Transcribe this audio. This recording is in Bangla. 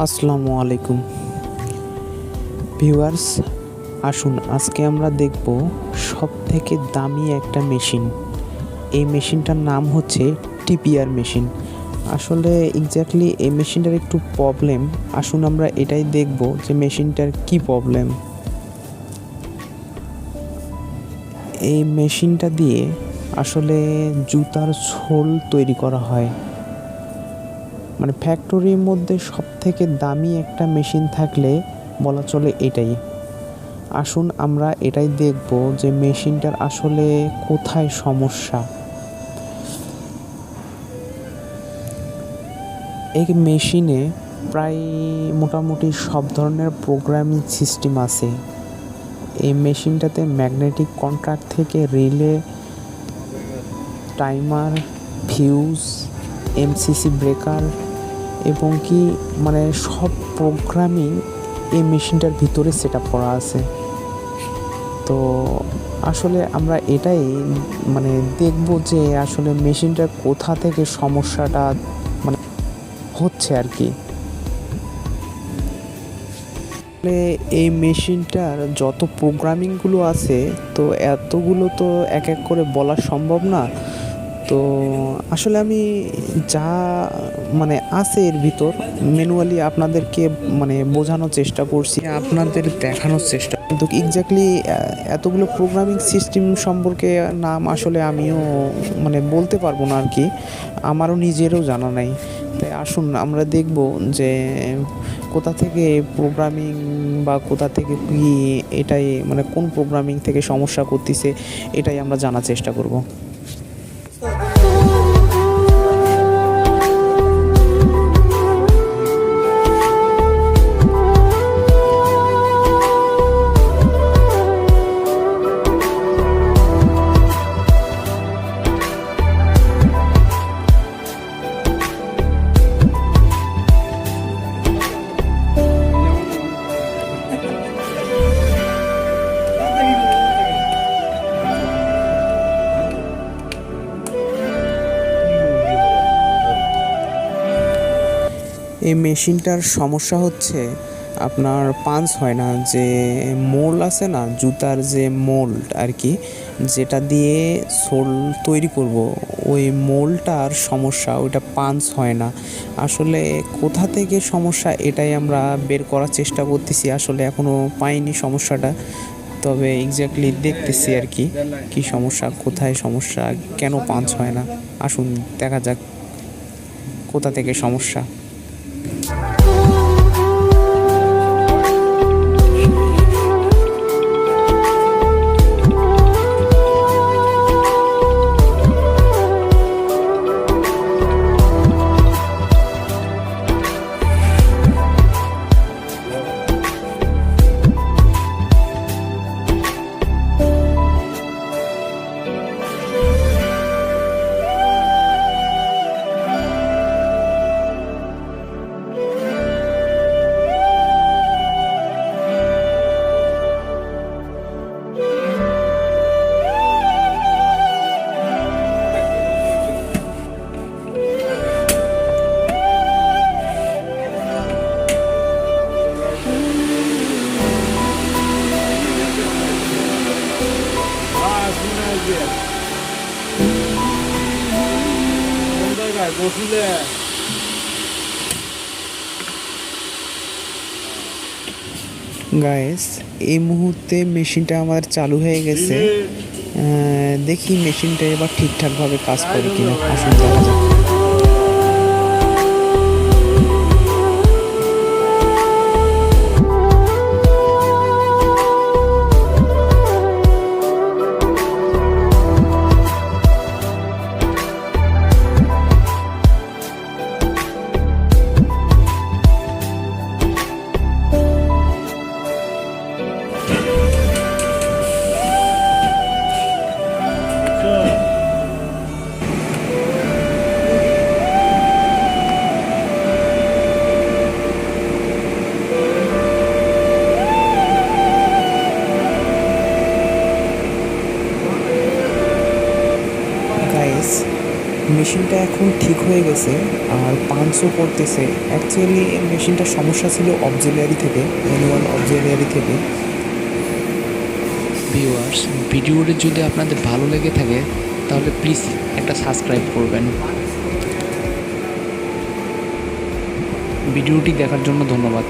আসসালামু আলাইকুম ভিউয়ার্স। আসুন আজকে আমরা দেখব সবথেকে দামি একটা মেশিন। এই মেশিনটার নাম হচ্ছে টিপিআর মেশিন। আসলে এক্স্যাক্টলি এই মেশিনটার একটু প্রবলেম। আসুন আমরা এটাই দেখব যে মেশিনটার কি প্রবলেম। এই মেশিনটা দিয়ে আসলে জুতার সোল তৈরি করা হয়। মানে ফ্যাক্টরির মধ্যে সবথেকে দামি একটা মেশিন থাকলে বলা চলে এটাই। আসুন আমরা এটাই দেখব যে মেশিনটার আসলে কোথায় সমস্যা। এই মেশিনে প্রায় মোটামুটি সব ধরনের প্রোগ্রামিং সিস্টেম আছে। এই মেশিনটাতে ম্যাগনেটিক কন্ট্যাক্ট থেকে relay, timer, fuse, MCC breaker এবং কি মানে সব প্রোগ্রামিং এই মেশিনটার ভিতরে সেট আপ করা আছে। তো আসলে আমরা এটাই মানে দেখব যে আসলে মেশিনটার কোথা থেকে সমস্যাটা মানে হচ্ছে আর কি। এই মেশিনটার যত প্রোগ্রামিংগুলো আছে তো এতগুলো তো এক এক করে বলা সম্ভব না। তো আসলে আমি যা মানে আছে এর ভিতর ম্যানুয়ালি আপনাদেরকে মানে বোঝানোর চেষ্টা করছি, আপনাদের দেখানোর চেষ্টা, কিন্তু এক্স্যাক্টলি এতগুলো প্রোগ্রামিং সিস্টেম সম্পর্কে নাম আসলে আমিও মানে বলতে পারবো না আর কি, আমারও নিজেরও জানা নাই। তাই আসুন আমরা দেখব যে কোথা থেকে প্রোগ্রামিং বা কোথা থেকে কি এটাই মানে কোন প্রোগ্রামিং থেকে সমস্যা করতেছে এটাই আমরা জানার চেষ্টা করব। এই মেশিনটার সমস্যা হচ্ছে আপনার পাঞ্চ হয় না, যে মোল্ড আছে না জুতার, যে মোল্ড আর কি, যেটা দিয়ে সোল তৈরি করব ওই মোল্ডটার সমস্যা, ওইটা পাঞ্চ হয় না। আসলে কোথা থেকে সমস্যা এটাই আমরা বের করার চেষ্টা করতেছি, আসলে এখনও পাইনি সমস্যাটা, তবে এক্স্যাক্টলি দেখতেছি আর কি কী সমস্যা, কোথায় সমস্যা, কেন পাঞ্চ হয় না। আসুন দেখা যাক কোথা থেকে সমস্যা। গাইস এই মুহূর্তে মেশিনটা আমাদের চালু হয়ে গেছে। দেখি মেশিনটা এবার ঠিকঠাকভাবে কাজ করে কিনা, আসুন দেখা যাক। মেশিনটা এখন ঠিক হয়ে গেছে আর পাঞ্চও করতেছে। অ্যাকচুয়ালি মেশিনটার সমস্যা ছিল অক্সিলিয়ারি থেকে, ম্যানুয়াল অক্সিলিয়ারি থেকে। ভিউয়ার্স, ভিডিওটি যদি আপনাদের ভালো লেগে থাকে তাহলে প্লিজ একটা সাবস্ক্রাইব করবেন। ভিডিওটি দেখার জন্য ধন্যবাদ।